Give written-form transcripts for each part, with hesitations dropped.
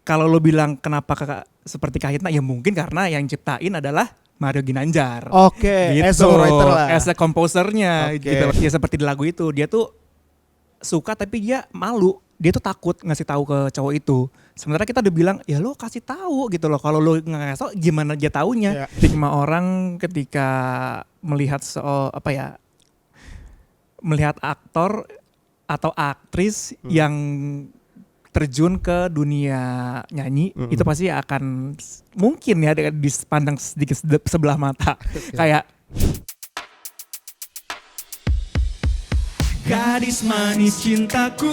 kalau lo bilang kenapa seperti Kahitna, ya mungkin karena yang ciptain adalah Mario Ginanjar. Oke, Gitu. as songwriter lah. As a composernya Oke. gitu. Ya seperti di lagu itu, dia tuh suka tapi dia malu. Dia tuh takut ngasih tahu ke cowok itu. Sementara kita udah bilang, ya lo kasih tahu gitu loh. Kalau lo nggak ngasih tahu, gimana dia taunya? Stigma orang ketika melihat melihat aktor atau aktris yang terjun ke dunia nyanyi, itu pasti akan mungkin ya dipandang sedikit sebelah mata. Kayak gadis manis cintaku,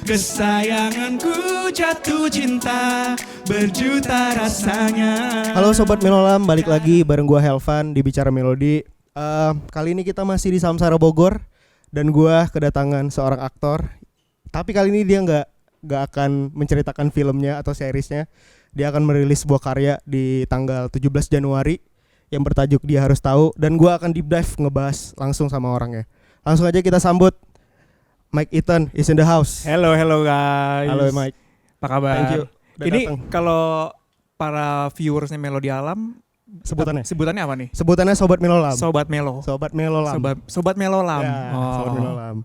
kesayanganku jatuh cinta, berjuta rasanya. Halo Sobat Melolam, balik lagi bareng gua Helvan di Bicara Melodi. Kali ini kita masih di Samsara Bogor dan gua kedatangan seorang aktor. Tapi kali ini dia nggak akan menceritakan filmnya atau seriesnya. Dia akan merilis sebuah karya di tanggal 17 Januari yang bertajuk Dia Harus Tahu. Dan gue akan deep dive ngebahas langsung sama orangnya. Langsung aja kita sambut Mike Ethan is in the house. Hello guys. Halo Mike. Apa kabar? Thank you. Ini kalau para viewersnya Melodi Alam, sebutannya apa nih? Sebutannya Sobat Melolam. Sobat Melo. Sobat Melolam. Sobat Melolam. Ya, Sobat Melolam.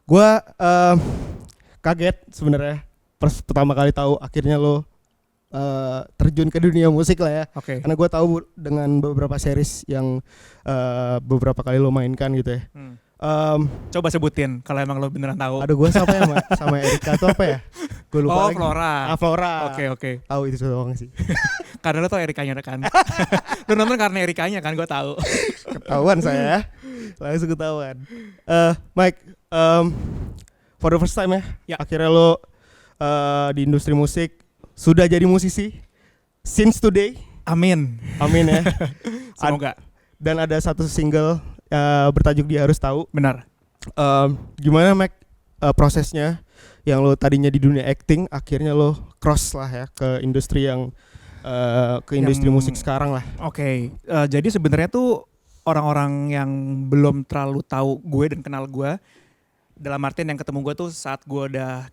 Gue kaget sebenarnya pertama kali tahu akhirnya lo terjun ke dunia musik lah ya. Oke. Karena gue tahu dengan beberapa series yang beberapa kali lo mainkan gitu ya. Coba sebutin kalau emang lo beneran tahu. Aduh, gue siapa ya sama Erika tuh apa ya? Gue lupa lagi. Flora. Flora. Oke. Tahu itu doang sih. Karena lo tau Erikanya kan. Lo nonton karena Erikanya kan, gue tahu. Ketahuan saya. Langsung ketahuan. Mike, for the first time ya. Akhirnya lo di industri musik sudah jadi musisi since today. Amin ya. Semoga. Dan ada satu single bertajuk Dia Harus Tahu. Benar. Gimana Mike prosesnya yang lo tadinya di dunia acting akhirnya lo cross lah ya ke industri yang industri musik sekarang lah. Oke. Jadi sebenarnya tuh orang-orang yang belum terlalu tahu gue dan kenal gue, dalam artian yang ketemu gue tuh saat gue udah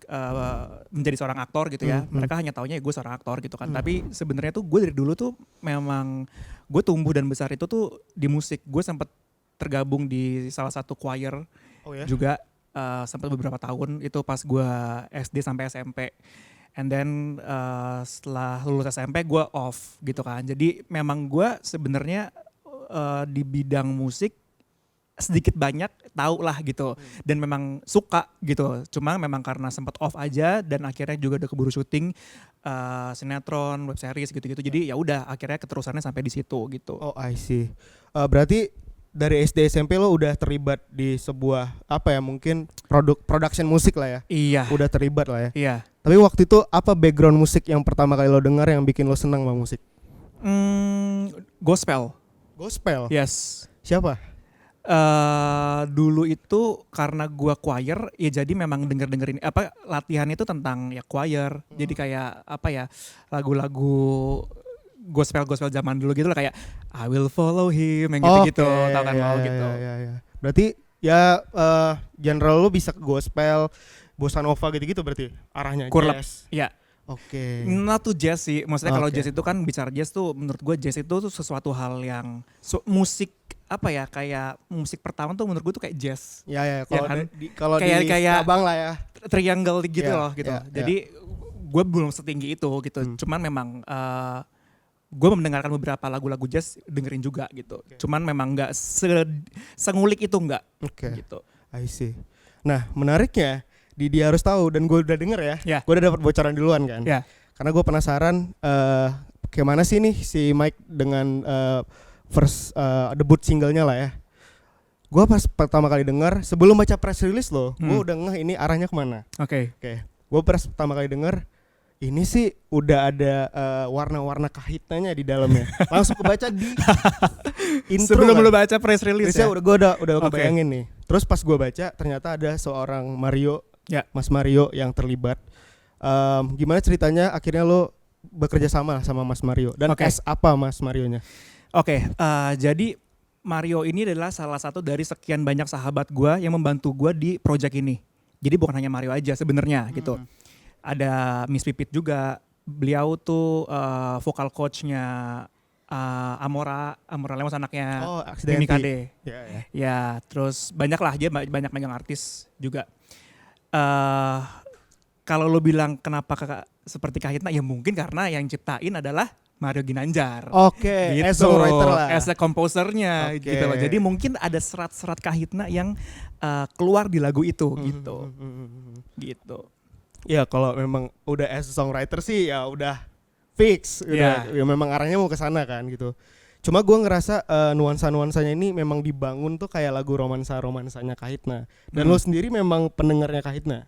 menjadi seorang aktor gitu ya, mereka hanya taunya gue seorang aktor gitu kan. Tapi sebenarnya tuh gue dari dulu tuh memang gue tumbuh dan besar itu tuh di musik. Gue sempat tergabung di salah satu choir juga sampai beberapa tahun itu pas gue SD sampai SMP. And then setelah lulus SMP gue off gitu kan. Jadi memang gue sebenarnya di bidang musik sedikit banyak tahu lah gitu, dan memang suka gitu. Cuma memang karena sempat off aja dan akhirnya juga udah keburu syuting sinetron, web series gitu-gitu. Jadi ya udah akhirnya keterusannya sampai di situ gitu. Oh, I see. Berarti dari SD SMP lo udah terlibat di sebuah mungkin production musik lah ya. Iya. Udah terlibat lah ya. Iya. Tapi waktu itu apa background musik yang pertama kali lo dengar yang bikin lo senang sama musik? Gospel. Yes. Siapa? Dulu itu karena gua choir ya, jadi memang dengerin latihan itu tentang ya choir. Jadi kayak lagu-lagu gospel zaman dulu gitu lah, kayak I will follow him yang gitu-gitu, tau kan lo gitu. Ya. Berarti ya genre lo bisa ke gospel, bossa nova gitu-gitu berarti arahnya jazz. Iya. Oke. Not to jazz sih, maksudnya kalau jazz itu kan bicara jazz tuh menurut gue jazz itu tuh sesuatu hal yang musik kayak musik pertama tuh menurut gue tuh kayak jazz. Ya kalau di abang lah ya. Triangle gitu loh gitu. Jadi gue belum setinggi itu gitu. Cuman memang gue mendengarkan beberapa lagu-lagu jazz, dengerin juga gitu. Cuman memang nggak sengulik itu nggak. Gitu. I see. Nah menariknya dia harus tahu, dan gue udah denger ya. Gue udah dapat bocoran duluan kan. Karena gue penasaran gimana sih nih si Mike dengan first debut singlenya lah ya. Gue pas pertama kali denger, sebelum baca press release loh, gue udah ngeh ini arahnya kemana. Oke. Gue pas pertama kali denger, ini sih udah ada warna-warna kahitnanya di dalamnya. Langsung kebaca di intro. Sebelum lu baca press release ya? Gue udah kebayangin nih. Terus pas gue baca ternyata ada seorang Mario, Mas Mario yang terlibat. Gimana ceritanya akhirnya lo bekerja sama Mas Mario? Dan apa Mas Marionya? Jadi Mario ini adalah salah satu dari sekian banyak sahabat gue yang membantu gue di project ini. Jadi bukan hanya Mario aja sebenarnya gitu. Ada Miss Pipit juga, beliau tuh vokal coachnya Amora Lemos anaknya Oh, Mimi Accidenti. Kade. Ya, ya. Ya, terus banyak lah dia banyak megang artis juga. eh Kalau lo bilang kenapa kakak seperti Kahitna, ya mungkin karena yang ciptain adalah Mario Ginanjar. Oke, Gitu, as songwriter lah. as a composernya Oke. gitu loh. Jadi mungkin ada serat-serat Kahitna yang keluar di lagu itu gitu. Gitu. Ya kalau memang udah as a songwriter sih ya udah fix, udah ya memang arahnya mau ke sana kan gitu. Cuma gue ngerasa nuansa-nuansanya ini memang dibangun tuh kayak lagu romansanya Kahitna. Dan lo sendiri memang pendengarnya Kahitna.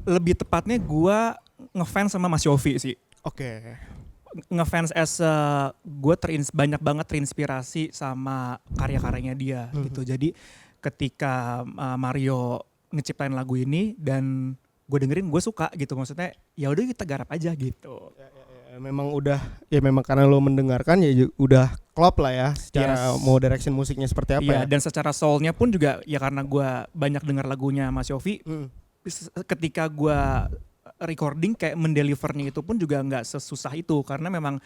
Lebih tepatnya gua ngefans sama Mas Yofi sih. Oke. Ngefans gue banyak banget terinspirasi sama karya-karyanya dia gitu. Jadi ketika Mario ngeciptain lagu ini dan gue dengerin, gue suka gitu. Maksudnya ya udah kita garap aja gitu. Ya, memang udah ya memang karena lo mendengarkan ya udah klop lah ya secara mau direction musiknya seperti apa Iya, ya. dan secara soulnya pun juga ya karena gue banyak dengar lagunya Mas Yofi. Ketika gue recording kayak mendelivernya itu pun juga nggak sesusah itu karena memang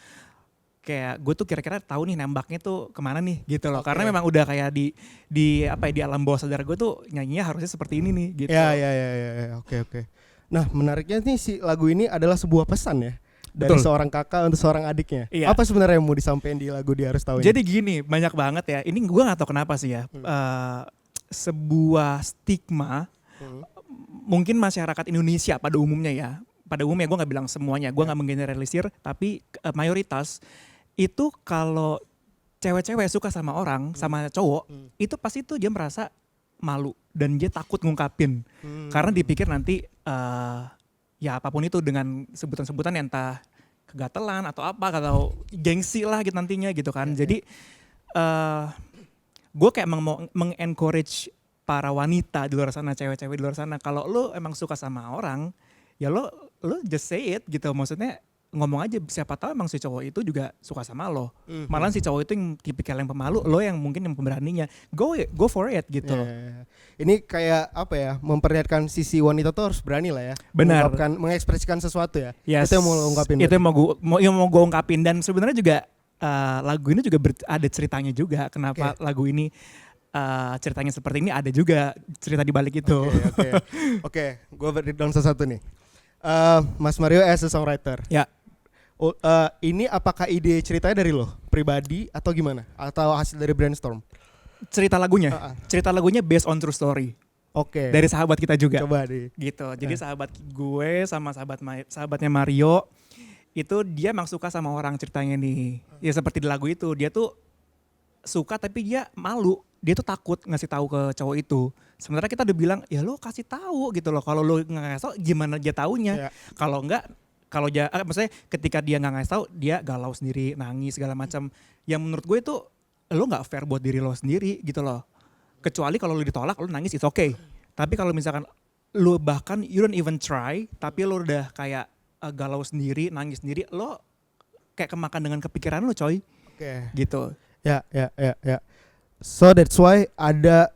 kayak gue tuh kira-kira tahu nih nembaknya tuh kemana nih gitu loh. Karena memang udah kayak di apa ya, di alam bawah sadar gue tuh nyanyinya harusnya seperti ini nih gitu. Ya. Oke. Nah, menariknya nih si lagu ini adalah sebuah pesan ya dari Betul. seorang kakak untuk seorang adiknya. Iya. Apa sebenarnya yang mau disampaikan di lagu Dia Harus Tahu ini? Jadi gini, banyak banget ya. Ini gue nggak tahu kenapa sih ya. Sebuah stigma mungkin masyarakat Indonesia pada umumnya ya. Pada umumnya gue nggak bilang semuanya, gue nggak menggeneralisir, tapi mayoritas itu kalau cewek-cewek suka sama orang, sama cowok, itu pasti tuh dia merasa malu dan dia takut ngungkapin. Karena dipikir nanti ya apapun itu dengan sebutan-sebutan yang entah kegatelan atau apa, atau gengsi lah gitu nantinya gitu kan. Jadi gue kayak mau mengencourage para wanita di luar sana, cewek-cewek di luar sana, kalau lo emang suka sama orang, ya lo just say it gitu. Maksudnya ngomong aja, siapa tahu emang si cowok itu juga suka sama lo. Malah si cowok itu yang tipikal yang pemalu, lo yang mungkin yang pemberaninya. Go for it gitu. Yeah. Ini kayak apa ya? Memperlihatkan sisi wanita tuh harus berani lah ya. Benar. Mengekspresikan sesuatu ya. Yes. Itu yang mau lo ungkapin. Itu yang mau gue ungkapin. Dan sebenarnya juga lagu ini juga ada ceritanya juga. Kenapa lagu ini ceritanya seperti ini, ada juga cerita di balik itu. Oke, gue breakdown satu nih. Mas Mario as a songwriter. Ya. Ini apakah ide ceritanya dari lo pribadi atau gimana? Atau hasil dari brainstorm? Cerita lagunya based on true story. Oke. Dari sahabat kita juga. Coba deh. Gitu. Jadi sahabat gue sama sahabatnya Mario itu dia emang suka sama orang ceritanya nih. Ya seperti di lagu itu, dia tuh suka tapi dia malu. Dia tuh takut ngasih tahu ke cowok itu. Sementara kita udah bilang, ya lo kasih tahu gitu loh. Kalau lo nggak ngasih tahu, gimana dia taunya? Yeah. Kalau enggak, maksudnya ketika dia nggak ngasih tahu, dia galau sendiri, nangis segala macam. Yang menurut gue itu lo nggak fair buat diri lo sendiri gitu loh. Kecuali kalau lo ditolak, lo nangis, it's okay. Tapi kalau misalkan lo bahkan you don't even try, tapi lo udah kayak galau sendiri, nangis sendiri, lo kayak kemakan dengan kepikiran lo, coy. Gitu. Ya. So that's why ada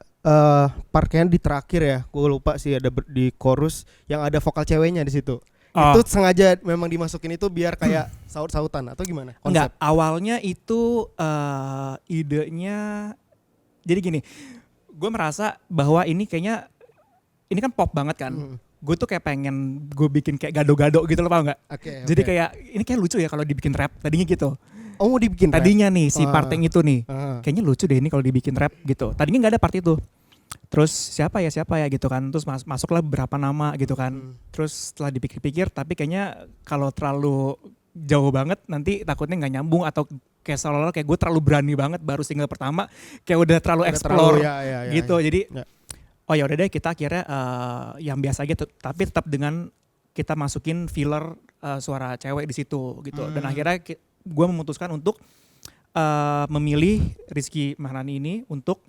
partnya di terakhir ya, gue lupa sih, ada di chorus yang ada vokal ceweknya di situ. Itu sengaja memang dimasukin itu biar kayak saut-sautan atau gimana? Konsep? Enggak, awalnya itu idenya, jadi gini, gue merasa bahwa ini kayaknya, ini kan pop banget kan. Gue tuh kayak pengen gue bikin kayak gado-gado gitu loh, tau gak? Jadi kayak, ini kayak lucu ya kalau dibikin rap, tadinya gitu. Oh, mau dibikin tadinya rap? Nih si part yang itu nih kayaknya lucu deh ini kalau dibikin rap gitu. Tadinya nggak ada part itu. Terus siapa ya gitu kan. Terus masuklah beberapa nama gitu kan. Terus setelah dipikir-pikir, tapi kayaknya kalau terlalu jauh banget nanti takutnya nggak nyambung, atau kayak seolah-olah kayak gue terlalu berani banget baru single pertama, kayak udah terlalu explore gitu. Jadi oh ya udah deh, kita akhirnya yang biasa gitu, tapi tetap dengan kita masukin filler suara cewek di situ gitu. Dan akhirnya gue memutuskan untuk memilih Rizky Mahrani ini untuk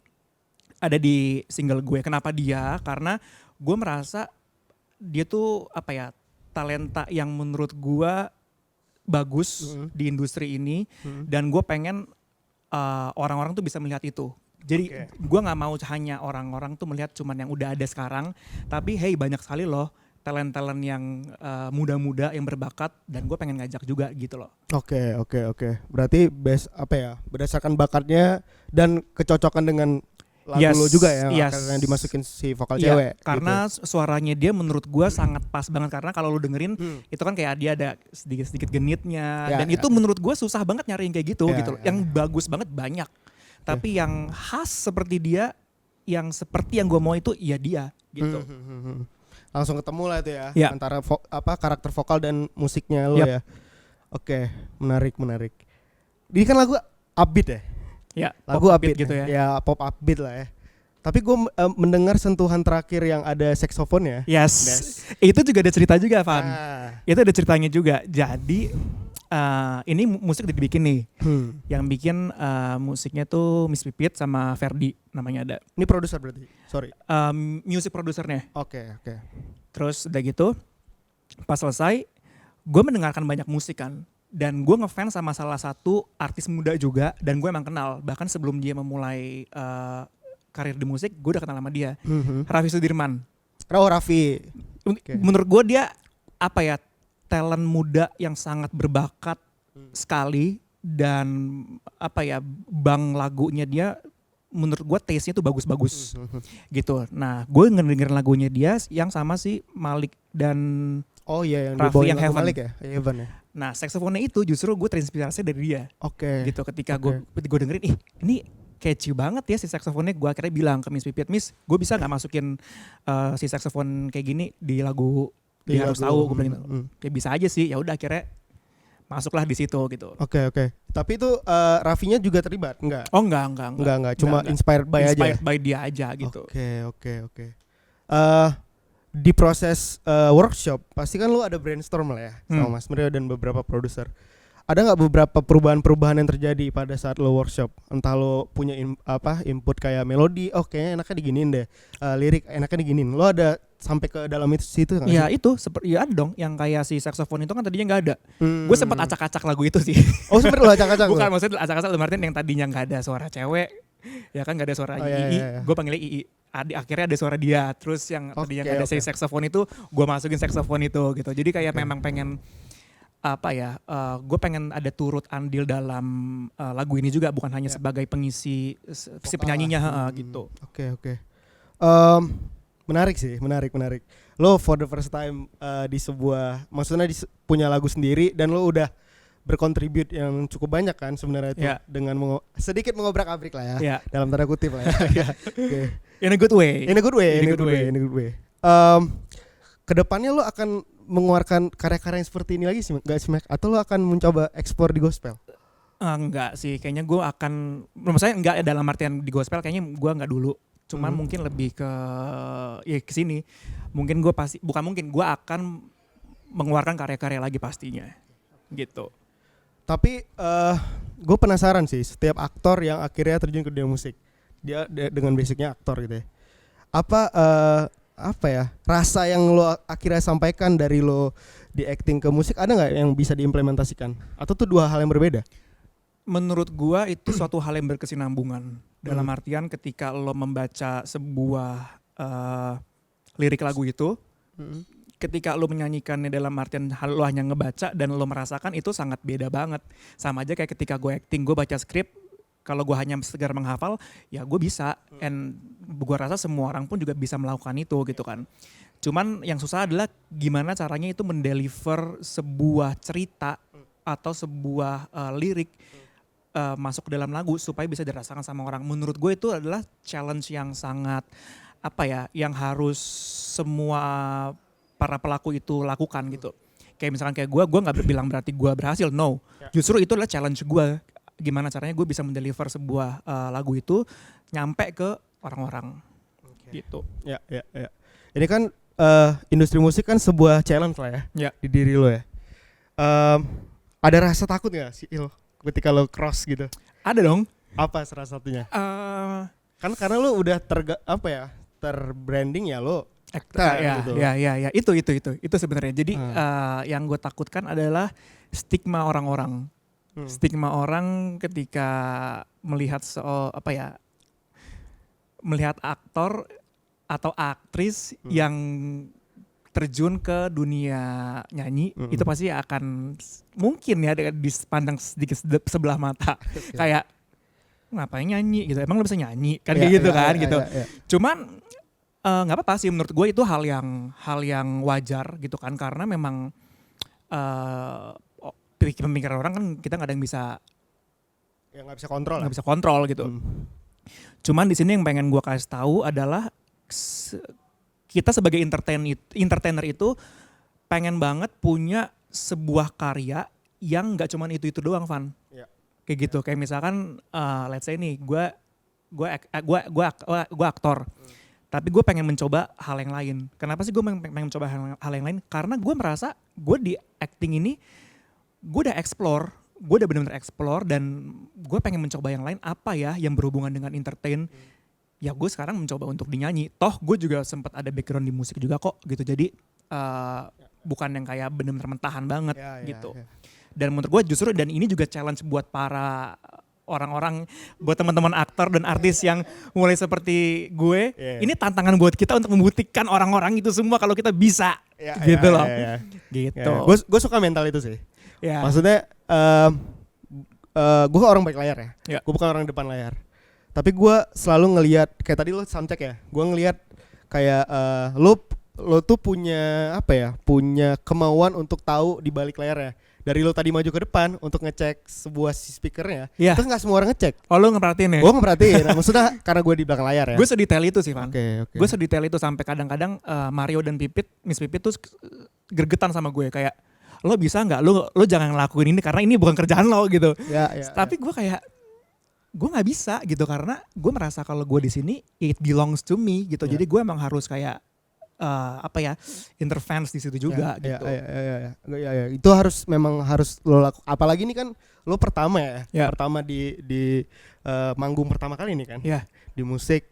ada di single gue. Kenapa dia? Karena gue merasa dia tuh apa ya, talenta yang menurut gue bagus di industri ini, dan gue pengen orang-orang tuh bisa melihat itu. Jadi gue nggak mau hanya orang-orang tuh melihat cuman yang udah ada sekarang, tapi hey banyak sekali loh talent-talent yang muda-muda yang berbakat dan gue pengen ngajak juga gitu loh. Oke. Berarti berdasarkan bakatnya dan kecocokan dengan lagu lo juga ya, karena dimasukin si vokal cewek. Karena gitu. suaranya dia menurut gue sangat pas banget, karena kalau lu dengerin itu kan kayak dia ada sedikit-sedikit genitnya dan itu menurut gue susah banget nyari yang kayak gitu gitu loh. Yang bagus banget banyak. Tapi yang khas seperti dia, yang seperti yang gue mau itu ya dia gitu. Langsung ketemu lah itu ya, antara karakter vokal dan musiknya lo ya. Oke, menarik. Ini kan lagu upbeat ya? Ya, lagu upbeat gitu ya. Ya pop upbeat lah ya. Tapi gue mendengar sentuhan terakhir yang ada saksofon ya. Yes. Itu juga ada cerita juga, Van. Itu ada ceritanya juga. Jadi ini musik udah dibikin nih. Yang bikin musiknya tuh Miss Pipit sama Ferdi namanya ada. Ini produser berarti? Sorry. Music produsernya. Oke. Terus udah gitu, pas selesai, gue mendengarkan banyak musik kan. Dan gue ngefans sama salah satu artis muda juga. Dan gue emang kenal. Bahkan sebelum dia memulai karir di musik, gue udah kenal sama dia. Raffi Sudirman. Oh, Raffi. Menurut gue dia talent muda yang sangat berbakat sekali, dan bang lagunya dia menurut gue taste-nya tuh bagus-bagus gitu. Nah, gue ngedengerin lagunya dia yang sama si Malik dan yang Raffi yang Heaven. Malik ya? Heaven ya. Nah, saksofonnya itu justru gue terinspirasi dari dia. Gitu ketika gue dengerin, ini catchy banget ya si saksofonnya. Gue akhirnya bilang ke Miss Pipit, Miss, gue bisa nggak masukin si saksofon kayak gini di lagu Dia Harus Tahu. Gue bilang gitu. Kayak bisa aja sih. Ya udah akhirnya masuklah di situ gitu. Oke. Tapi itu Raffinya juga terlibat? Enggak. Oh enggak. Cuma inspired by aja. Inspired by dia aja gitu. Oke. Di proses workshop pasti kan lu ada brainstorm lah ya sama Mas Mario dan beberapa produser. Ada nggak beberapa perubahan-perubahan yang terjadi pada saat lo workshop? Entah lo punya input kayak melodi, kayaknya enaknya diginiin deh, lirik enaknya diginiin. Lo ada sampai ke dalam situ nggak sih? Ya itu ya ada dong, yang kayak si saksofon itu kan tadinya nggak ada. Gue sempat acak-acak lagu itu sih. Oh sempat lo acak-acak? Bukan, maksudnya acak-acak dalam artian yang tadinya nggak ada suara cewek, ya kan nggak ada suara Ii. Gue panggilnya Ii. Akhirnya ada suara dia. Terus yang tadinya nggak ada si saksofon itu, gue masukin saksofon itu gitu. Jadi kayak memang pengen gue pengen ada turut andil dalam lagu ini juga, bukan hanya sebagai pengisi si penyanyinya gitu. Oke. Menarik sih, menarik. Lo for the first time di sebuah, maksudnya punya lagu sendiri dan lo udah berkontribut yang cukup banyak kan sebenarnya itu dengan sedikit mengobrak-abrik lah ya, dalam tanda kutip lah ya. Okay. In a good way. Kedepannya lo akan mengeluarkan karya-karya yang seperti ini lagi sih, nggak sih, Mac? Atau lo akan mencoba ekspor di gospel? Enggak sih, kayaknya gue akan, maksudnya enggak dalam artian di gospel, kayaknya gue enggak dulu. Cuman mungkin lebih ke sini. Mungkin gue akan mengeluarkan karya-karya lagi pastinya, gitu. Tapi gue penasaran sih, setiap aktor yang akhirnya terjun ke dunia musik, dia dengan basicnya aktor gitu ya. Rasa yang lo akhirnya sampaikan dari lo di acting ke musik ada nggak yang bisa diimplementasikan? Atau tuh dua hal yang berbeda? Menurut gua itu suatu hal yang berkesinambungan. Dalam artian ketika lo membaca sebuah lirik lagu itu, ketika lo menyanyikannya dalam artian lo hanya ngebaca dan lo merasakan, itu sangat beda banget. Sama aja kayak ketika gue acting, gue baca skrip, kalau gue hanya sekedar menghafal, ya gue bisa. And gue rasa semua orang pun juga bisa melakukan itu gitu kan. Cuman yang susah adalah gimana caranya itu mendeliver sebuah cerita atau sebuah lirik masuk ke dalam lagu supaya bisa dirasakan sama orang. Menurut gue itu adalah challenge yang sangat yang harus semua para pelaku itu lakukan gitu. Kayak misalkan kayak gue nggak bilang berarti gue berhasil, no. Justru itu adalah challenge gue. Gimana caranya gue bisa mendeliver sebuah lagu itu nyampe ke orang-orang gitu. Ya. Ini kan industri musik kan sebuah challenge lah ya di diri lo ya. Ada rasa takut nggak sih lo ketika lo cross gitu? Ada dong. Apa salah satunya? Kan karena lo udah terbranding ya lo aktor gitu. Ya, itu sebenarnya. Jadi yang gue takutkan adalah stigma orang-orang. Stigma orang ketika melihat melihat aktor atau aktris yang terjun ke dunia nyanyi, itu pasti akan mungkin ya dipandang sedikit sebelah mata. Kayak ngapain nyanyi gitu, emang lo bisa nyanyi kan kayak gitu kan gitu. Cuman nggak apa-apa sih menurut gue, itu hal yang wajar gitu kan, karena memang pemikiran orang kan kita nggak ada yang bisa nggak bisa kontrol, nggak bisa kontrol gitu. Cuman di sini yang pengen gue kasih tahu adalah kita sebagai entertainer itu pengen banget punya sebuah karya yang nggak cuman itu doang, Van. Kayak gitu, kayak misalkan let's say nih gue aktor, tapi gue pengen mencoba hal yang lain. Kenapa sih gue pengen mencoba hal yang lain? Karena gue merasa gue di acting ini gue udah explore, gue udah benar-benar explore, dan gue pengen mencoba yang lain apa ya yang berhubungan dengan entertain. Ya gue sekarang mencoba untuk dinyanyi. Toh gue juga sempat ada background di musik juga kok gitu. Jadi bukan yang kayak benar-benar mentahan banget gitu. Dan menurut gue justru, dan ini juga challenge buat para orang-orang, buat teman-teman aktor dan artis yang mulai seperti gue. Ini tantangan buat kita untuk membuktikan orang-orang itu semua kalau kita bisa gitu loh. Gitu. Gue suka mental itu sih. Maksudnya gue orang balik layar ya. Gue bukan orang depan layar. Tapi gue selalu ngelihat, kayak tadi lo soundcheck ya, gue ngelihat kayak lo tuh punya apa ya, punya kemauan untuk tahu di balik layarnya. Dari lo tadi maju ke depan untuk ngecek sebuah speakernya, terus nggak semua orang ngecek. Oh, lo ngeperhatiin ya? Gue ngeperhatiin, maksudnya karena gue di belakang layar ya. Gue sedetail itu sih, Van. Gue sedetail itu sampai kadang-kadang Mario dan Miss Pipit tuh gergetan sama gue kayak, lo bisa nggak? Lo jangan ngelakuin ini karena ini bukan kerjaan lo gitu. Tapi gue kayak, gue nggak bisa gitu, karena gue merasa kalau gue di sini it belongs to me gitu. Jadi gue emang harus kayak intervensi di situ juga gitu. Itu memang harus lo lakukan. Apalagi ini kan lo pertama pertama di manggung pertama kali ini kan. Di musik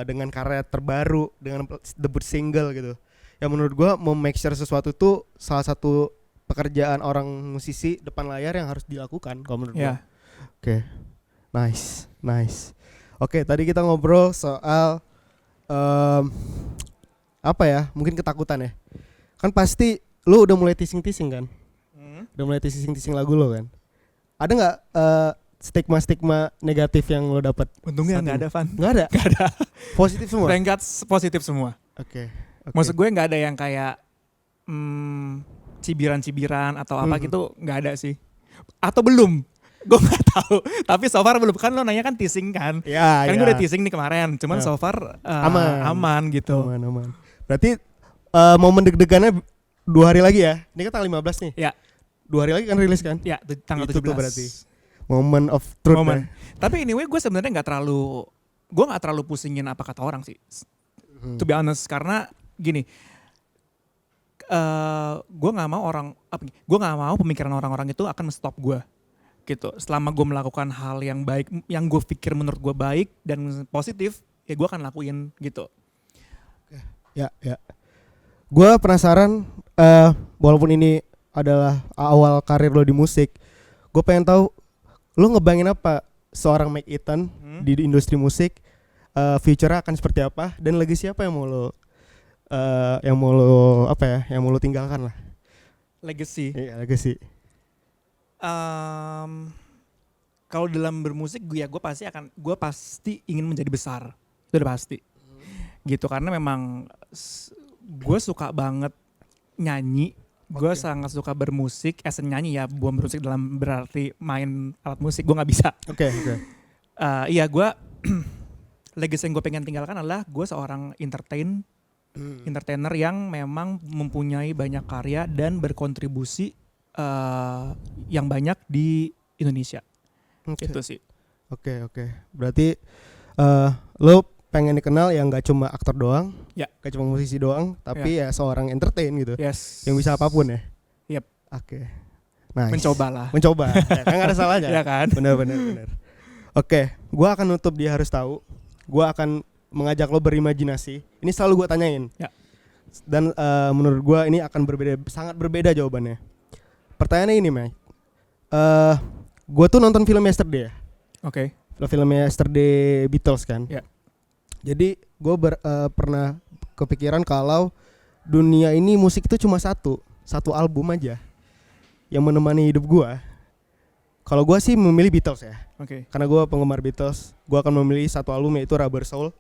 dengan karya terbaru, dengan debut single gitu. Ya menurut gue mau make sure sesuatu itu salah satu pekerjaan orang musisi depan layar yang harus dilakukan kalau menurut gue. Oke. Nice. Oke, tadi kita ngobrol soal apa ya? Mungkin ketakutan ya. Kan pasti lu udah mulai teasing kan? Udah mulai teasing lagu lo kan? Ada nggak stigma negatif yang lo dapat? Untungnya nggak ada, Van. Nggak ada. Positif semua. Thank God, positif semua. Oke. Maksud gue nggak ada yang kayak cibiran-cibiran atau apa gitu, nggak ada sih. Atau belum? Gue nggak tahu. Tapi so far belum. Kan lo nanya kan teasing kan? Kan gue udah teasing nih kemarin. Cuman so far aman gitu. Aman. Berarti momen deg-degannya 2 hari lagi ya? Ini kan tanggal 15 nih. 2 hari lagi kan rilis kan? Tanggal itu 17. Tuh berarti moment of truth. Tapi anyway gue sebenarnya nggak terlalu pusingin apa kata orang sih. To be honest, karena gini, gue nggak mau pemikiran orang-orang itu akan stop gue gitu. Selama gue melakukan hal yang baik, yang gue pikir menurut gue baik dan positif, ya gue akan lakuin gitu. Ya. Gue penasaran, walaupun ini adalah awal karir lo di musik, gue pengen tahu lo ngebayangin apa seorang Mike Ethan di industri musik, future-nya akan seperti apa, dan legacy apa yang mau lo tinggalkan lah. Legacy. Iya, legacy. Kalau dalam bermusik gue pasti ingin menjadi besar. Itu udah pasti. Gitu, karena memang gue suka banget nyanyi. Gue sangat suka bermusik, nyanyi ya, bukan bermusik dalam berarti main alat musik, gue nggak bisa. Oke. Iya, gue legacy yang gue pengen tinggalkan adalah gue seorang entertainer yang memang mempunyai banyak karya dan berkontribusi yang banyak di Indonesia. Itu sih. Oke. Berarti lo pengen dikenal yang gak cuma aktor doang, gak cuma musisi doang, tapi ya seorang entertain gitu. Yang bisa apapun ya. Yep. Oke. Nice. Mencoba. Ya, kan gak ada salahnya. Ya kan? Bener. Oke, gue akan nutup Dia Harus Tahu. Gue akan mengajak lo berimajinasi. Ini selalu gue tanyain. Dan menurut gue ini akan sangat berbeda jawabannya. Pertanyaannya ini, Mike. Gue tuh nonton film Yesterday ya. Oke. Film Yesterday Beatles kan. Ya. Jadi gue pernah kepikiran kalau dunia ini musik itu cuma satu album aja yang menemani hidup gua. Kalau gua sih memilih Beatles ya. Oke. Karena gua penggemar Beatles, gua akan memilih satu album yaitu Rubber Soul.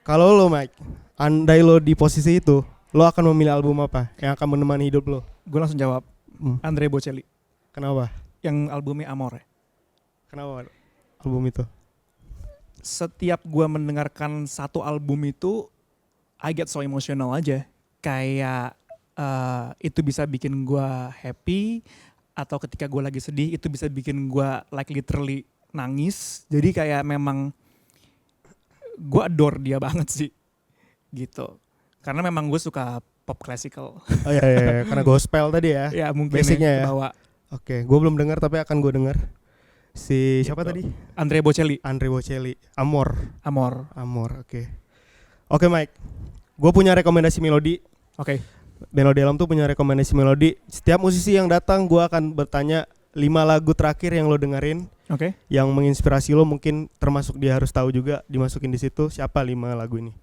Kalau lo Mike, andai lo di posisi itu, lo akan memilih album apa yang akan menemani hidup lo? Gue langsung jawab Andrea Bocelli Kenapa? yang albumnya Amore. Kenapa album itu? Setiap gue mendengarkan satu album itu, I get so emotional aja. Kayak itu bisa bikin gue happy, atau ketika gue lagi sedih itu bisa bikin gue like literally nangis. Jadi kayak memang gue adore dia banget sih gitu. Karena memang gue suka pop classical. Oh iya, karena gospel tadi ya. Ya mungkin basicnya ya. Bawa Oke, gue belum dengar tapi akan gue dengar. Si siapa gitu. tadi? Andrea Bocelli. Andre Bocelli. Amor, oke. Oke Mike, gue punya rekomendasi melodi. Oke. Melodi Alam tuh punya rekomendasi melodi. Setiap musisi yang datang gue akan bertanya 5 lagu terakhir yang lo dengerin, Oke. yang menginspirasi lo, mungkin termasuk dia harus tahu juga, dimasukin di situ. Siapa 5 lagu ini?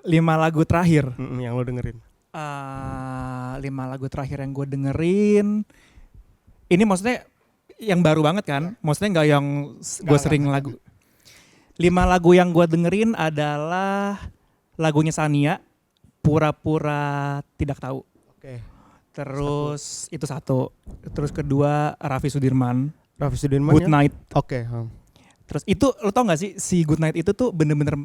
5 lagu terakhir. Yang lo dengerin. 5 lagu terakhir yang gue dengerin. Ini maksudnya yang baru banget kan? Maksudnya nggak yang gue sering lagu. 5 lagu yang gue dengerin adalah lagunya Sania, Pura-pura Tidak Tahu. Oke. Terus itu satu. Terus kedua Raffi Sudirman, Raffi Sudirman. Good Night. Oke. Terus itu lo tau gak sih si Good Night itu tuh bener-bener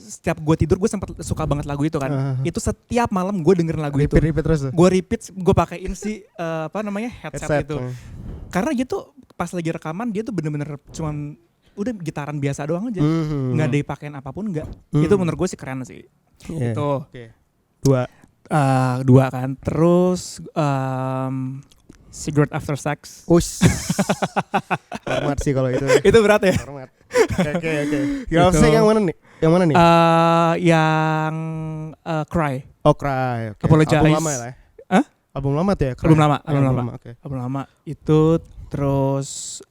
setiap gue tidur gue sempat suka banget lagu itu kan. Itu setiap malam gue dengerin lagu itu. Repeat terus tuh. Gue repeat, gue pakein si headset itu. Karena dia tuh pas lagi rekaman dia tuh bener-bener cuman udah gitaran biasa doang aja. Nggak ada dipakein apapun nggak. Itu menurut gue sih keren sih. Yeah. Itu. Okay. 2 kan. Terus Cigarette After Sex. Ush. Hormat sih kalau itu. Itu berat ya? Hormat. Oke. Cigarette After Sex yang mana nih? Yang Cry. Oh, Cry. Okay. Apologize. Album lama ya? Hah? Album lama tuh ya? Cry. Album lama. Okay. Album lama. Itu terus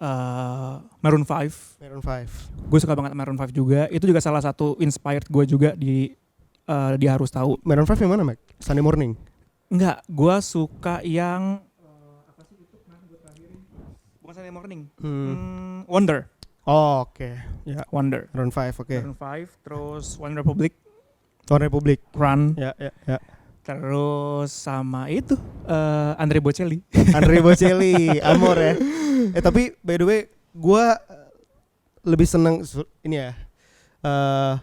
Maroon 5. Maroon 5. Gue suka banget Maroon 5 juga. Itu juga salah satu inspired gue juga di dia harus tahu. Maroon 5 yang mana, Mike? Sunday Morning? Enggak, gue suka yang apa sih itu pernah gue terakhirin? Bukan Sunday Morning. Wonder. Oh, oke. Ya. Wonder. Maroon 5, oke. Maroon 5, terus One Republic. One Republic. Run. Ya. Terus sama itu Andre Bocelli. Andre Bocelli, Amor ya. Tapi by the way, gue lebih seneng ini ya.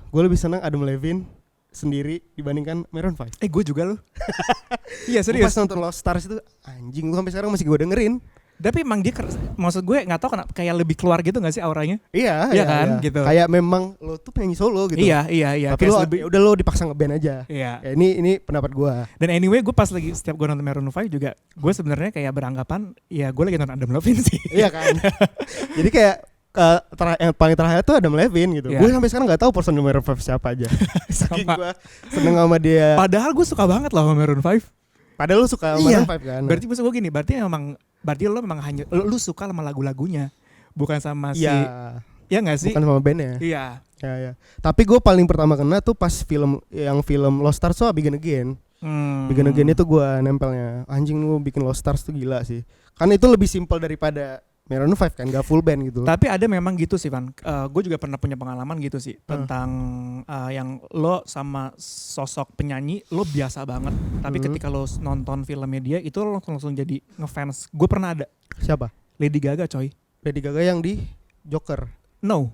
Gue lebih seneng Adam Levine sendiri dibandingkan Maroon 5. Gue juga loh. Iya serius. Pas nonton Lost Stars itu anjing, gue sampai sekarang masih gue dengerin. Tapi emang dia maksud gue nggak tahu kenapa kayak lebih keluar gitu nggak sih auranya? Iya kan gitu. Kayak memang lo tuh penyanyi solo gitu. Iya. Tapi lo udah lo dipaksa ngeband aja. Iya. Ya, ini pendapat gue. Dan anyway gue pas lagi setiap gue nonton Maroon 5 juga gue sebenarnya kayak beranggapan ya gue lagi nonton Adam Levine sih. Iya kan. Jadi kayak yang paling terakhir tuh Adam Levine gitu. Yeah. Gue sampai sekarang nggak tahu personil Maroon 5 siapa aja. Saking gue seneng sama dia. Padahal gue suka banget loh sama Maroon 5. Padahal lu suka Maroon 5 kan. Berarti maksud gue gini, berarti lo memang hanya lu suka sama lagu-lagunya, bukan sama si. Ya nggak sih? Bukan sama bandnya. Iya. Ya. Tapi gue paling pertama kena tuh pas film Lost Stars tuh Begin Again. Begin Again itu gue nempelnya. Anjing lu bikin Lost Stars tuh gila sih. Kan itu lebih simpel daripada Maroon 5 kan, gak full band gitu. Tapi ada memang gitu sih Van, gue juga pernah punya pengalaman gitu sih tentang yang lo sama sosok penyanyi lo biasa banget, tapi ketika lo nonton filmnya dia itu lo langsung jadi ngefans. Gue pernah ada. Siapa? Lady Gaga coy. Lady Gaga yang di Joker? No,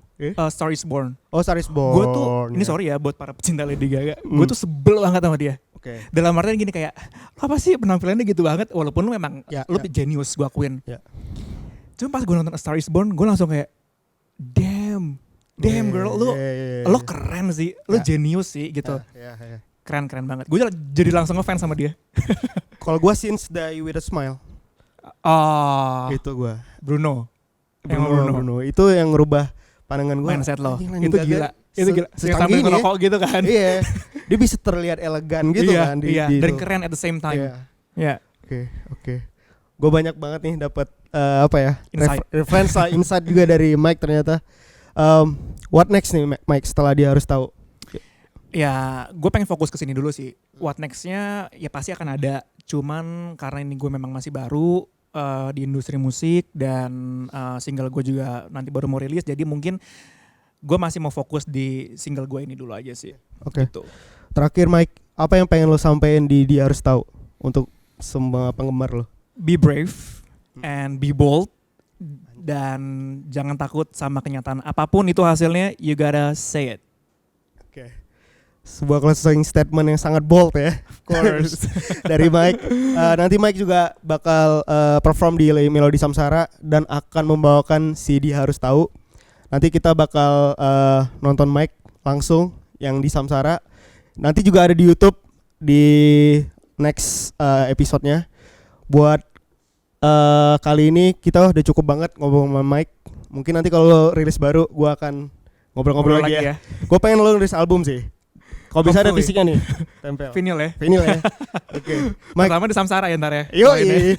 Star is Born. Oh, Star is Born. Gue tuh, ini sorry ya buat para pecinta Lady Gaga, gue tuh sebel banget sama dia. Okay. Dalam artian gini kayak, apa sih penampilannya gitu banget, walaupun lo memang lo jenius, gue akuin. Cuma pas gue nonton A Star is Born, gue langsung kayak damn girl, lo keren sih, lo jenius sih gitu. Keren banget. Gue jadi langsung ngefans sama dia. Kalau gue Since Die With A Smile. Itu gue. Bruno. Itu yang ngerubah pandangan gue. Mindset lo. Itu gila. Itu gila. Sambil ngerokok gitu kan. Iya. Dia bisa terlihat elegan gitu kan. Iya. Dan keren at the same time. Iya. Oke. Gue banyak banget nih dapat Insight. insight juga dari Mike ternyata. What next nih Mike setelah dia harus tahu? Ya, gue pengen fokus ke sini dulu sih. What next-nya ya pasti akan ada. Cuman karena ini gue memang masih baru di industri musik dan single gue juga nanti baru mau rilis. Jadi mungkin gue masih mau fokus di single gue ini dulu aja sih. Oke. Gitu. Terakhir Mike, apa yang pengen lo sampein di Dia Harus Tahu untuk semua penggemar lo? Be brave and be bold. Dan jangan takut sama kenyataan. Apapun itu hasilnya, you gotta say it. Oke. Sebuah closing statement yang sangat bold ya. Of course. Dari Mike. Nanti Mike juga bakal perform di Melodi Samsara dan akan membawakan si Dia Harus Tahu. Nanti kita bakal nonton Mike langsung yang di Samsara. Nanti juga ada di YouTube di next episode-nya. Buat kali ini kita udah cukup banget ngobrol sama Mike. Mungkin nanti kalau rilis baru gue akan ngobrol-ngobrol lagi ya. Gue pengen lo rilis album sih. Kalau bisa ada fisiknya nih, tempel. Vinyl ya. Vinyl ya. Oke. Mike. Pertama di Samsara ya ntar ya. Yoi.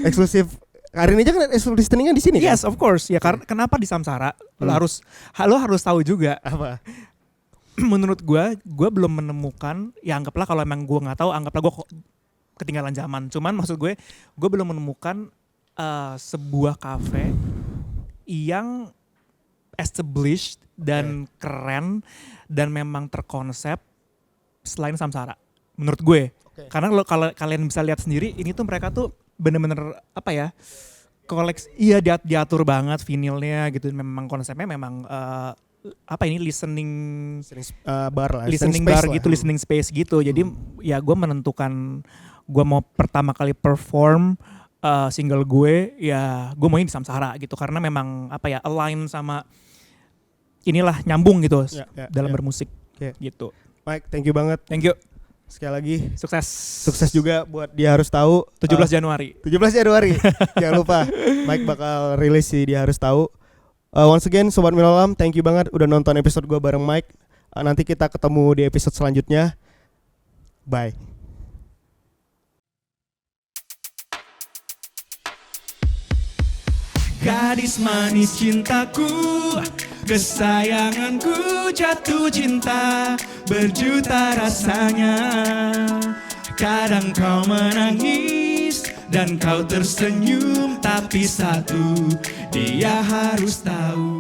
Eksklusif. Hari ini aja kan eksklusif listeningnya di sini kan? Yes, of course. Ya karena kenapa di Samsara? Lo harus tahu juga. Apa? Menurut gue belum menemukan. Ya anggaplah kalau emang gue nggak tahu, anggaplah gue ketinggalan zaman. Cuman maksud gue belum menemukan sebuah cafe yang established dan keren dan memang terkonsep selain Samsara menurut gue. Karena kalau kalian bisa lihat sendiri ini tuh mereka tuh bener-bener apa ya, diatur banget vinilnya gitu, memang konsepnya memang apa ini listening bar lah, listening bar gitu, listening space gitu. Jadi ya gue menentukan gue mau pertama kali perform single gue, ya gue mauin di Samsara gitu karena memang apa ya, align sama inilah, nyambung gitu dalam bermusik gitu. Mike, thank you banget. Thank you. Sekali lagi sukses juga buat Dia Harus Tahu 17 Januari. Jangan lupa Mike bakal rilis si Dia Harus Tahu. Once again Sobat Melolam, thank you banget udah nonton episode gue bareng Mike. Nanti kita ketemu di episode selanjutnya. Bye. Gadis manis cintaku, kesayanganku, jatuh cinta berjuta rasanya. Kadang kau menangis dan kau tersenyum, tapi satu dia harus tahu.